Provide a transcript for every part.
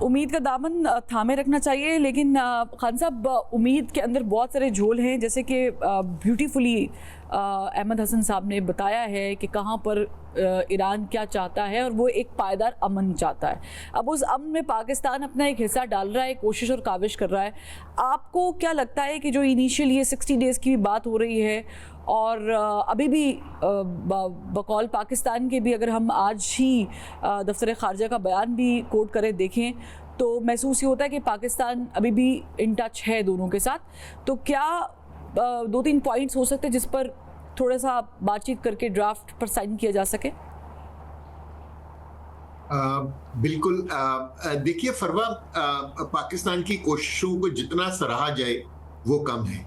उम्मीद का दामन थामे रखना चाहिए, लेकिन खान साहब उम्मीद के अंदर बहुत सारे झोल हैं, जैसे कि ब्यूटीफुली अहमद हसन साहब ने बताया है कि कहाँ पर ईरान क्या चाहता है और वो एक पायदार अमन चाहता है। अब उस अमन में पाकिस्तान अपना एक हिस्सा डाल रहा है, कोशिश और काविश कर रहा है। आपको क्या लगता है कि जो इनिशियल ये 60 डेज़ की भी बात हो रही है और अभी भी बकौल पाकिस्तान के भी, अगर हम आज ही दफ्तर ख़ारजा का बयान भी कोट करें देखें तो महसूस ये होता है कि पाकिस्तान अभी भी इन टच है दोनों के साथ। तो क्या 2-3 पॉइंट्स हो सकते हैं जिस पर थोड़ा सा बातचीत करके ड्राफ्ट पर साइन किया जा सके? बिल्कुल। देखिए फरवा, पाकिस्तान की कोशिशों को जितना सराहा जाए वो कम है।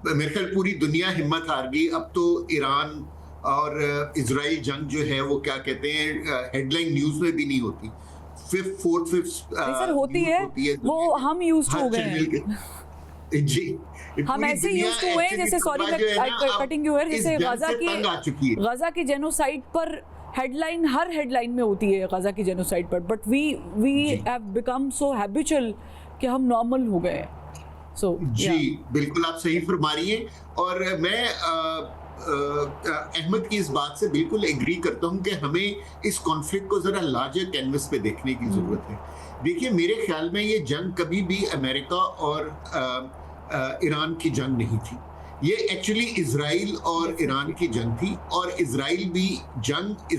मेरे ख्याल पूरी दुनिया हिम्मत हार गई। अब तो ईरान और इजराइल जंग जो है वो क्या कहते हैं, हेडलाइन न्यूज में भी नहीं होती। फिफ्थ सर होती है वो हम यूज्ड हो गए हैं। जी, हम ऐसे यूज्ड हुए हैं, जैसे सॉरी कटिंग यू हियर, जैसे गजा की जेनोसाइड पर हेडलाइन हर हेडलाइन में होती है गजा की जेनोसाइड पर, but we have become so habitual कि हम नॉर्मल हो गए हैं। जी बिल्कुल, आप सही फरमा रही हैं। और मैं अहमद की इस बात से बिल्कुल एग्री करता हूं कि हमें इस कॉन्फ्लिक्ट को जरा लार्जर कैनवस पे देखने की जरूरत है। देखिए मेरे ख्याल में ये जंग कभी भी अमेरिका और ईरान की जंग नहीं थी। ये एक्चुअली इजराइल और ईरान की जंग थी, और इजराइल भी जंग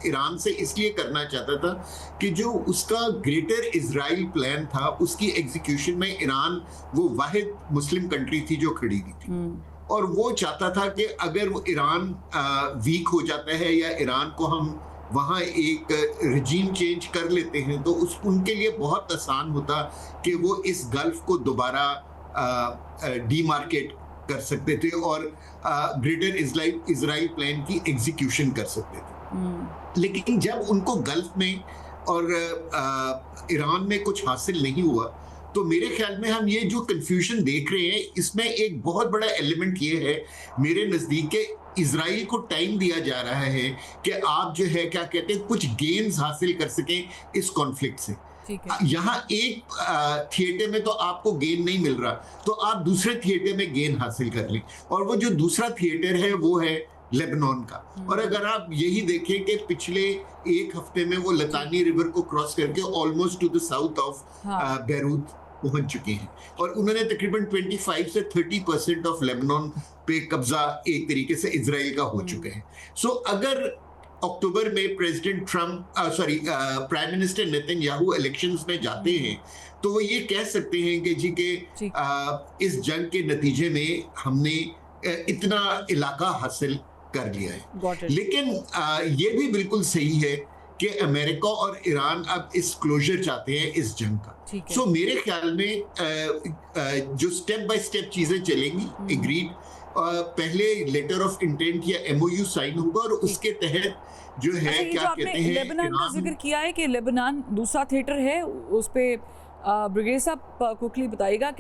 ईरान से इसलिए करना चाहता था कि जो उसका ग्रेटर इजराइल प्लान था उसकी एग्जीक्यूशन में ईरान वो वाहिद मुस्लिम कंट्री थी जो खड़ी हुई थी। और वो चाहता था कि अगर वो ईरान वीक हो जाता है या ईरान को हम वहाँ एक रिजीम चेंज कर लेते हैं तो उनके लिए बहुत आसान होता कि वो इस गल्फ को दोबारा डीमार्केट कर सकते थे और ग्रेटर इजराइल प्लान की एग्जीक्यूशन कर सकते थे। लेकिन जब उनको गल्फ में और ईरान में कुछ हासिल नहीं हुआ तो मेरे ख्याल में हम ये जो कंफ्यूजन देख रहे हैं इसमें एक बहुत बड़ा एलिमेंट ये है मेरे नजदीक के, इजराइल को टाइम दिया जा रहा है कि आप जो है क्या कहते हैं कुछ गेन्स हासिल कर सकें इस कॉन्फ्लिक्ट से। यहाँ एक थिएटर में तो आपको गेन नहीं मिल रहा तो आप दूसरे थिएटर में गेन हासिल कर लें, और वो जो दूसरा थिएटर है वो है लेबनान का। और अगर आप यही देखें कि पिछले एक हफ्ते में वो लतानी रिवर को क्रॉस करके almost two the south of Beirut पहुंच चुके हैं और उन्होंने तकरीबन 25 से 30% ऑफ लेबनान पे कब्जा एक तरीके से इजराइल का हो चुका है। सो अगर अक्टूबर में president prime minister Netanyahu elections में जाते हैं तो वो ये कह सकते हैं कि जी के इस जंग के नतीजे में हमने इतना इलाका हासिल कर लिया है। लेकिन ये भी बिल्कुल सही है कि अमेरिका और ईरान अब इस क्लोजर चाहते हैं इस जंग का। सो मेरे ख्याल में जो स्टेप बाय स्टेप चीजें चलेंगी, एग्रीड पहले लेटर ऑफ इंटेंट या एमओयू साइन होगा और उसके तहत जो है क्या कहते हैं, लेबनान का जिक्र किया है कि लेबनान दूसरा थिएटर है, उस पे ब्रिगेड साहब क्विकली बताइएगा कि